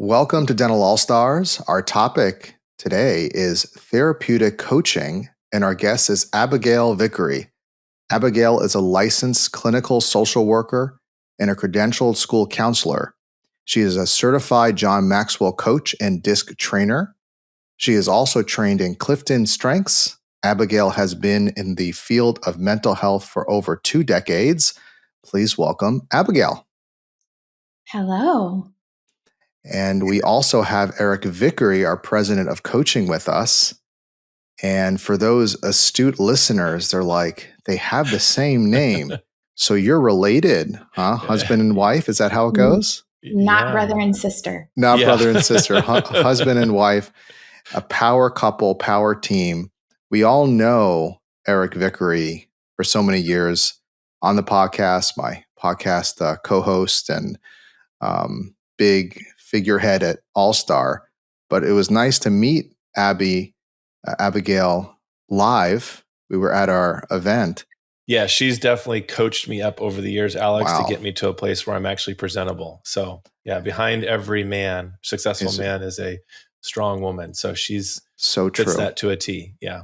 Welcome to Dental All Stars. Our topic today is therapeutic coaching, and our guest is Abigail Vickery. Abigail is a licensed clinical social worker and a credentialed school counselor. She is a certified John Maxwell coach and disc trainer. She is also trained in Clifton Strengths. Abigail has been in the field of mental health for over 2 decades. Please welcome Abigail. Hello. And we also have Eric Vickery, our president of coaching, with us. And for those astute listeners, they're like, they have the same name. So you're related, huh? Husband and wife. Is that how it goes? Not brother and sister. Not brother and sister, husband and wife, a power couple, power team. We all know Eric Vickery for so many years on the podcast, my podcast co-host and big figurehead at All Star. But it was nice to meet Abigail live. We were at our event. Yeah, she's definitely coached me up over the years, Alex, Wow. to get me to a place where I'm actually presentable. So yeah, behind every man, successful man is a strong woman. So she's so true. Fits that to a T. Yeah.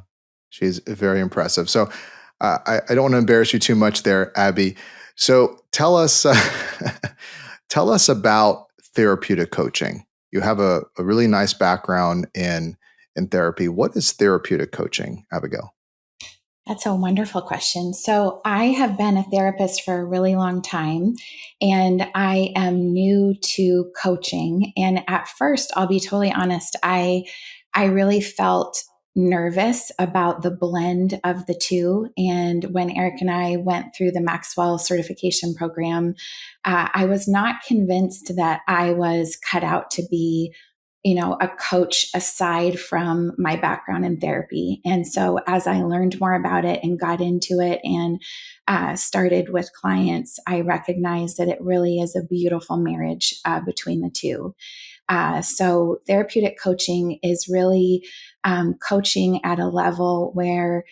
She's very impressive. So I don't want to embarrass you too much there, Abby. So tell us about therapeutic coaching. You have a really nice background in therapy. What is therapeutic coaching, Abigail? That's a wonderful question. So I have been a therapist for a really long time, and I am new to coaching. And at first, I'll be totally honest, I really felt nervous about the blend of the two. And when Eric and I went through the Maxwell certification program, I was not convinced that I was cut out to be a coach aside from my background in therapy. And so as I learned more about it and got into it and started with clients, I recognized that it really is a beautiful marriage between the two. So therapeutic coaching is really coaching at a level where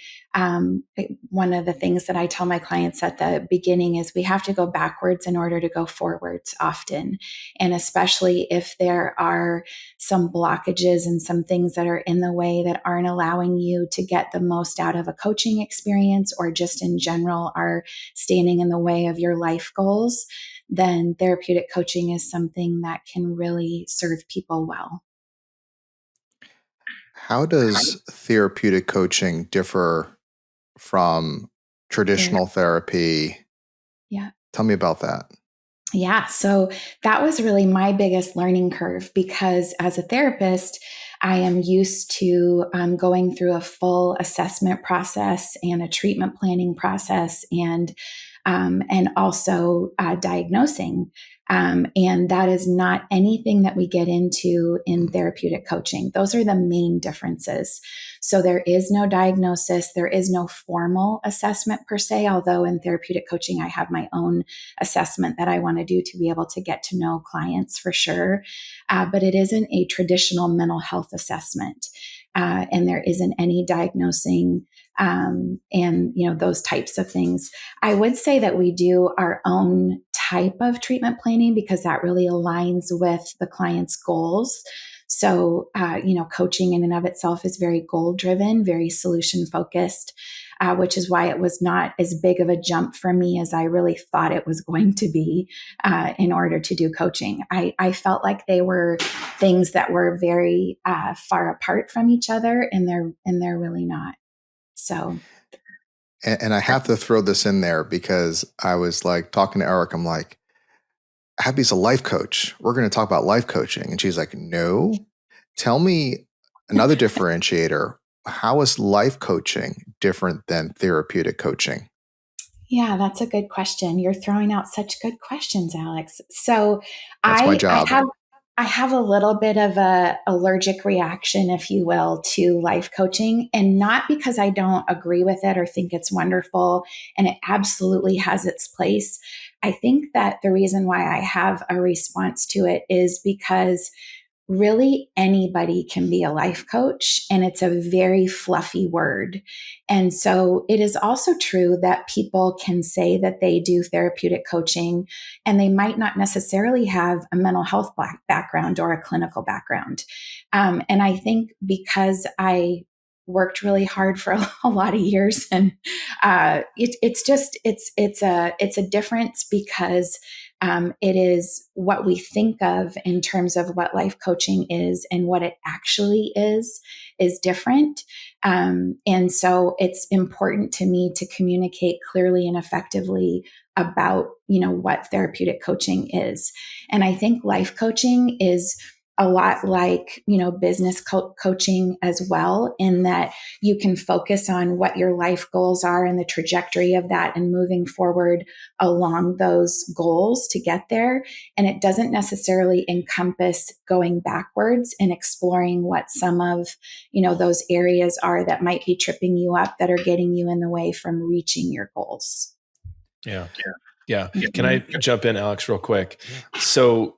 one of the things that I tell my clients at the beginning is we have to go backwards in order to go forwards often. And especially if there are some blockages and some things that are in the way that aren't allowing you to get the most out of a coaching experience, or just in general are standing in the way of your life goals, then therapeutic coaching is something that can really serve people well. How does therapeutic coaching differ from traditional therapy? Yeah. Tell me about that. Yeah. So that was really my biggest learning curve, because as a therapist, I am used to going through a full assessment process and a treatment planning process, and also diagnosing. And that is not anything that we get into in therapeutic coaching. Those are the main differences. So there is no diagnosis, there is no formal assessment per se, although in therapeutic coaching, I have my own assessment that I want to do to be able to get to know clients for sure. But it isn't a traditional mental health assessment. And there isn't any diagnosing and those types of things. I would say that we do our own type of treatment planning because that really aligns with the client's goals. So, coaching in and of itself is very goal driven, very solution focused, which is why it was not as big of a jump for me as I really thought it was going to be in order to do coaching. I felt like they were things that were very far apart from each other, and they're really not. So. And I have to throw this in there because I was like talking to Eric. I'm like, Abby's a life coach. We're going to talk about life coaching. And she's like, no, tell me another differentiator. How is life coaching different than therapeutic coaching? Yeah, that's a good question. You're throwing out such good questions, Alex. So That's my job. I have a little bit of a allergic reaction, if you will, to life coaching, and not because I don't agree with it or think it's wonderful, and it absolutely has its place. I think that the reason why I have a response to it is because really anybody can be a life coach, and it's a very fluffy word. And so it is also true that people can say that they do therapeutic coaching, and they might not necessarily have a mental health background or a clinical background. And I think because I worked really hard for a lot of years, and it's a difference because it is what we think of in terms of what life coaching is, and what it actually is different. And so it's important to me to communicate clearly and effectively about, what therapeutic coaching is. And I think life coaching is a lot like, business coaching as well, in that you can focus on what your life goals are and the trajectory of that, and moving forward along those goals to get there. And it doesn't necessarily encompass going backwards and exploring what some of, those areas are that might be tripping you up, that are getting you in the way from reaching your goals. Yeah. Can I jump in, Alex, real quick? So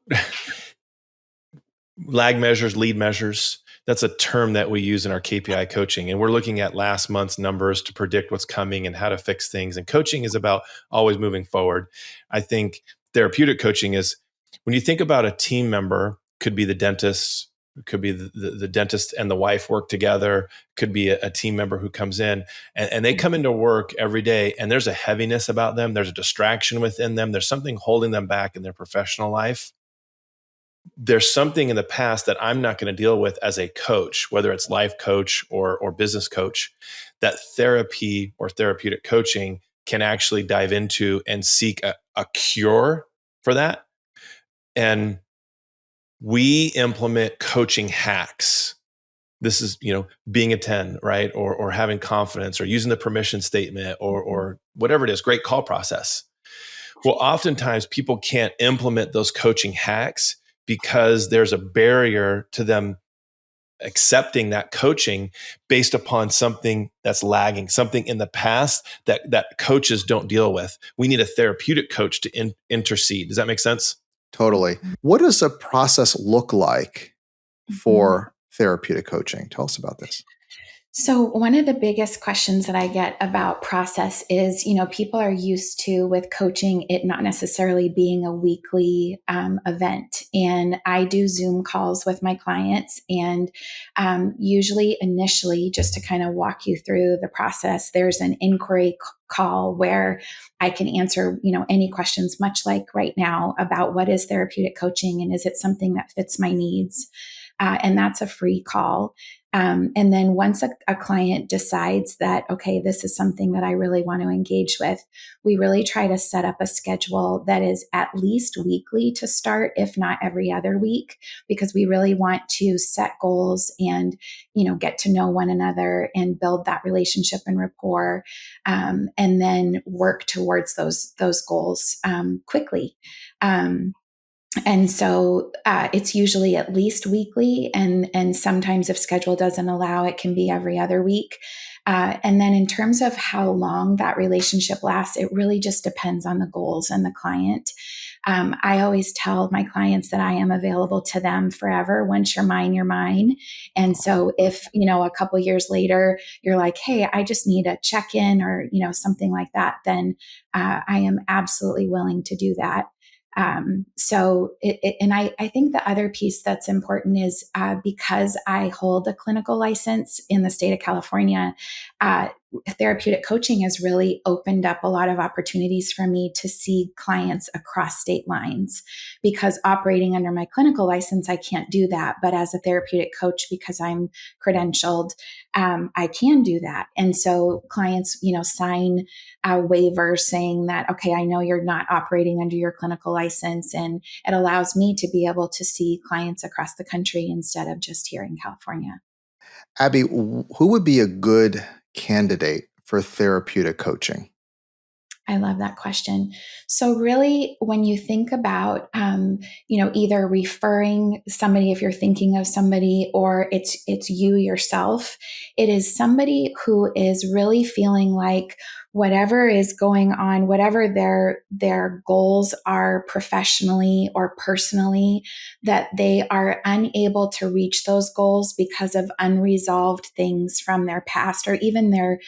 lag measures, lead measures, that's a term that we use in our KPI coaching. And we're looking at last month's numbers to predict what's coming and how to fix things. And coaching is about always moving forward. I think therapeutic coaching is, when you think about a team member, could be the dentist, could be the dentist and the wife work together, could be a team member who comes in and they come into work every day, and there's a heaviness about them. There's a distraction within them. There's something holding them back in their professional life. There's something in the past that I'm not going to deal with as a coach, whether it's life coach or business coach, that therapy or therapeutic coaching can actually dive into and seek a cure for that. And we implement coaching hacks. This is, being a 10, right? Or having confidence, or using the permission statement, or whatever it is, great call process. Well, oftentimes people can't implement those coaching hacks because there's a barrier to them accepting that coaching based upon something that's lagging, something in the past that coaches don't deal with. We need a therapeutic coach to intercede. Does that make sense? Totally. What does a process look like for therapeutic coaching? Tell us about this. So one of the biggest questions that I get about process is, people are used to, with coaching, it not necessarily being a weekly event. And I do Zoom calls with my clients, and usually initially, just to kind of walk you through the process, there's an inquiry call where I can answer, any questions, much like right now, about what is therapeutic coaching and is it something that fits my needs. And that's a free call. And then once a client decides that, okay, this is something that I really want to engage with, we really try to set up a schedule that is at least weekly to start, if not every other week, because we really want to set goals and, get to know one another and build that relationship and rapport, and then work towards those goals quickly. And so it's usually at least weekly, and sometimes if schedule doesn't allow, it can be every other week. And then in terms of how long that relationship lasts, it really just depends on the goals and the client. I always tell my clients that I am available to them forever. Once you're mine, you're mine. And so if, a couple years later, you're like, hey, I just need a check-in, or, something like that, then I am absolutely willing to do that. And I think the other piece that's important is because I hold a clinical license in the state of California, therapeutic coaching has really opened up a lot of opportunities for me to see clients across state lines, because operating under my clinical license, I can't do that. But as a therapeutic coach, because I'm credentialed, I can do that. And so clients, sign a waiver saying that, okay, I know you're not operating under your clinical license, and it allows me to be able to see clients across the country instead of just here in California. Abby, who would be a good candidate for therapeutic coaching? I love that question. So really, when you think about, either referring somebody, if you're thinking of somebody, or it's you yourself, it is somebody who is really feeling like whatever is going on, whatever their goals are professionally or personally, that they are unable to reach those goals because of unresolved things from their past or even their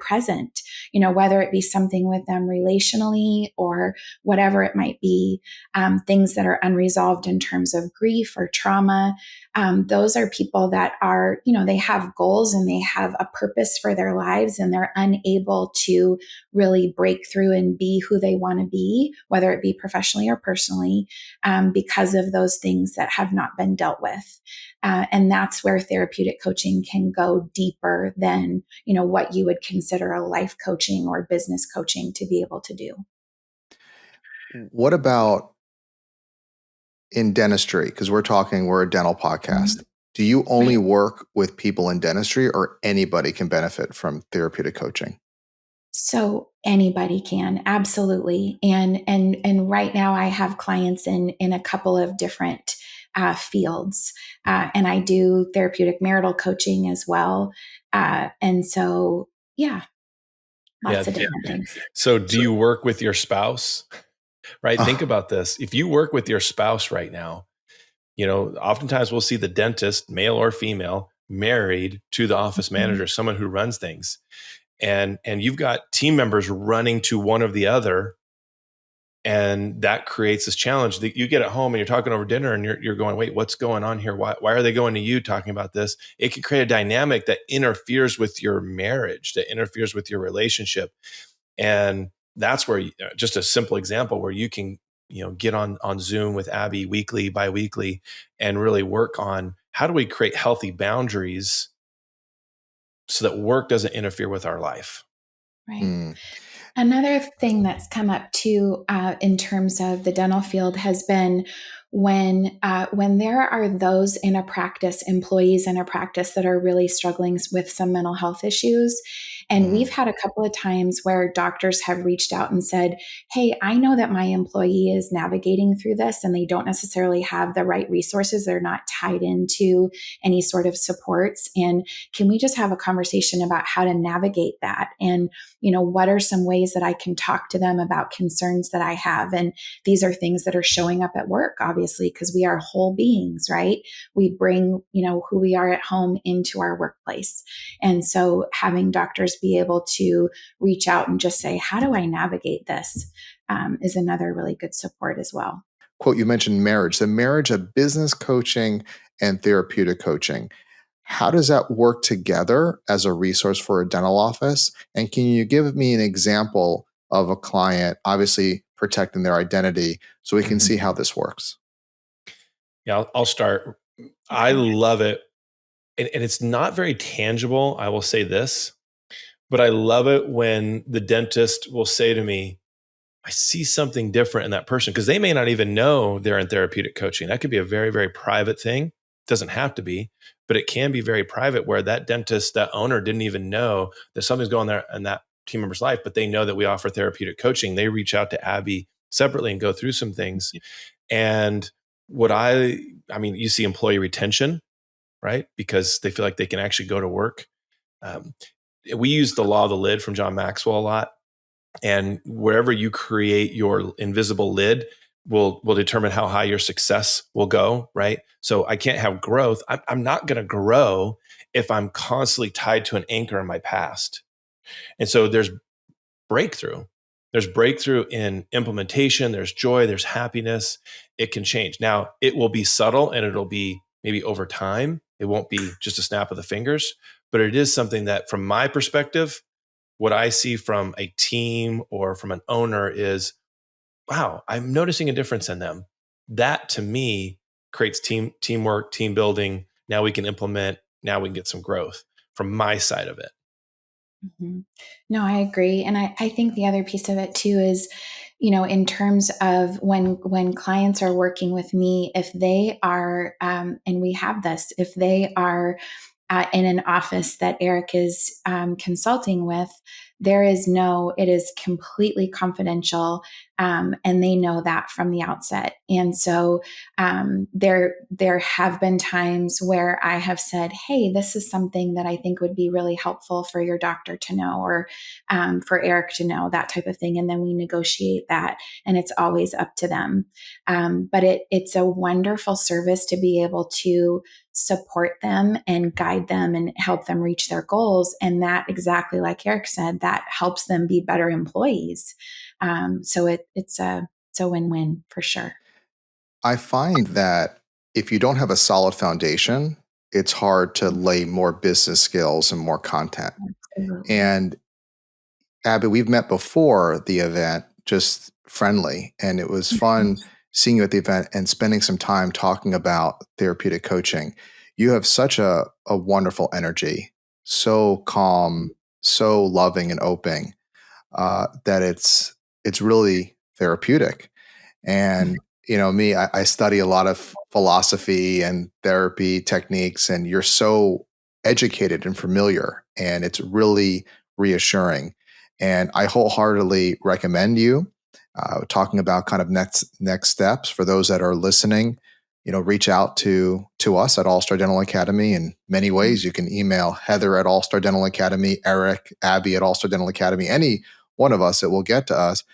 present, whether it be something with them relationally or whatever it might be, things that are unresolved in terms of grief or trauma. Those are people that are, they have goals and they have a purpose for their lives, and they're unable to really break through and be who they want to be, whether it be professionally or personally, because of those things that have not been dealt with. And that's where therapeutic coaching can go deeper than, what you would consider a life coaching or business coaching to be able to do. What about in dentistry? Because we're a dental podcast. Do you only Right. work with people in dentistry, or anybody can benefit from therapeutic coaching? So anybody can, absolutely. And right now I have clients in a couple of different fields, and I do therapeutic marital coaching as well. And so, yeah, Yeah. lots of different things. So do you work with your spouse? Right? Think about this. If you work with your spouse right now, oftentimes we'll see the dentist, male or female, married to the office manager, someone who runs things. And you've got team members running to one or the other. And that creates this challenge that you get at home and you're talking over dinner and you're going, wait, what's going on here? Why are they going to you talking about this? It can create a dynamic that interferes with your marriage, that interferes with your relationship. And that's where just a simple example where you can, get on Zoom with Abby weekly, biweekly, and really work on how do we create healthy boundaries so that work doesn't interfere with our life. Right. Mm. Another thing that's come up too, in terms of the dental field, has been when there are those in a practice, employees in a practice that are really struggling with some mental health issues. And we've had a couple of times where doctors have reached out and said, hey, I know that my employee is navigating through this and they don't necessarily have the right resources. They're not tied into any sort of supports. And can we just have a conversation about how to navigate that? And what are some ways that I can talk to them about concerns that I have? And these are things that are showing up at work, obviously, because we are whole beings, right? We bring, who we are at home into our workplace. And so having doctors be able to reach out and just say, how do I navigate this? Is another really good support as well. Quote, you mentioned marriage, the marriage of business coaching and therapeutic coaching. How does that work together as a resource for a dental office? And can you give me an example of a client, obviously protecting their identity, so we can see how this works? Yeah, I'll start. I love it. And it's not very tangible, I will say this, but I love it when the dentist will say to me, I see something different in that person, because they may not even know they're in therapeutic coaching. That could be a very, very private thing. It doesn't have to be, but it can be very private where that dentist, that owner didn't even know that something's going there in that team member's life, but they know that we offer therapeutic coaching. They reach out to Abby separately and go through some things. And you see employee retention, right? Because they feel like they can actually go to work. Um, we use the law of the lid from John Maxwell a lot. And wherever you create your invisible lid will determine how high your success will go, right? So I can't have growth. I'm not going to grow if I'm constantly tied to an anchor in my past. And so there's breakthrough. There's breakthrough in implementation. There's joy. There's happiness. It can change. Now, it will be subtle and it'll be maybe over time. It won't be just a snap of the fingers, but it is something that, from my perspective, what I see from a team or from an owner is, wow, I'm noticing a difference in them. That to me creates teamwork, team building. Now we can implement, now we can get some growth from my side of it. Mm-hmm. No, I agree. And I think the other piece of it too is, in terms of when clients are working with me, if they are, and we have this, if they are in an office that Eric is consulting with, it is completely confidential. And they know that from the outset. And so there have been times where I have said, hey, this is something that I think would be really helpful for your doctor to know, or for Eric to know, that type of thing. And then we negotiate that, and it's always up to them. But it's a wonderful service to be able to support them and guide them and help them reach their goals. And that, exactly like Eric said, that helps them be better employees. So it's a win-win for sure. I find that if you don't have a solid foundation, it's hard to lay more business skills and more content. Absolutely. And Abby, we've met before the event, just friendly, and it was fun seeing you at the event and spending some time talking about therapeutic coaching. You have such a wonderful energy, so calm, so loving and open, that it's really therapeutic. And me, I study a lot of philosophy and therapy techniques, and you're so educated and familiar, and it's really reassuring. And I wholeheartedly recommend you talking about kind of next steps for those that are listening. Reach out to us at All Star Dental Academy in many ways. You can email Heather at All Star Dental Academy, Eric, Abby at All Star Dental Academy, any one of us, it will get to us,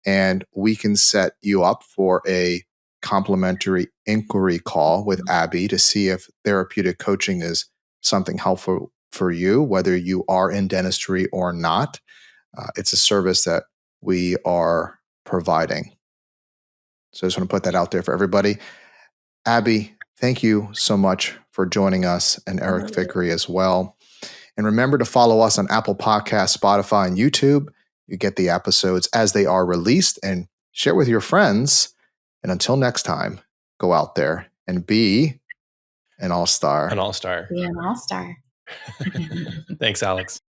and we can set you up for a complimentary inquiry call with Abby to see if therapeutic coaching is something helpful for you, whether you are in dentistry or not. It's a service that we are providing. So I just want to put that out there for everybody. Abby, thank you so much for joining us, and Eric Vickery as well. And remember to follow us on Apple Podcasts, Spotify, and YouTube. You get the episodes as they are released, and share with your friends. And until next time, go out there and be an all-star. An all-star. Be an all-star. Thanks, Alex.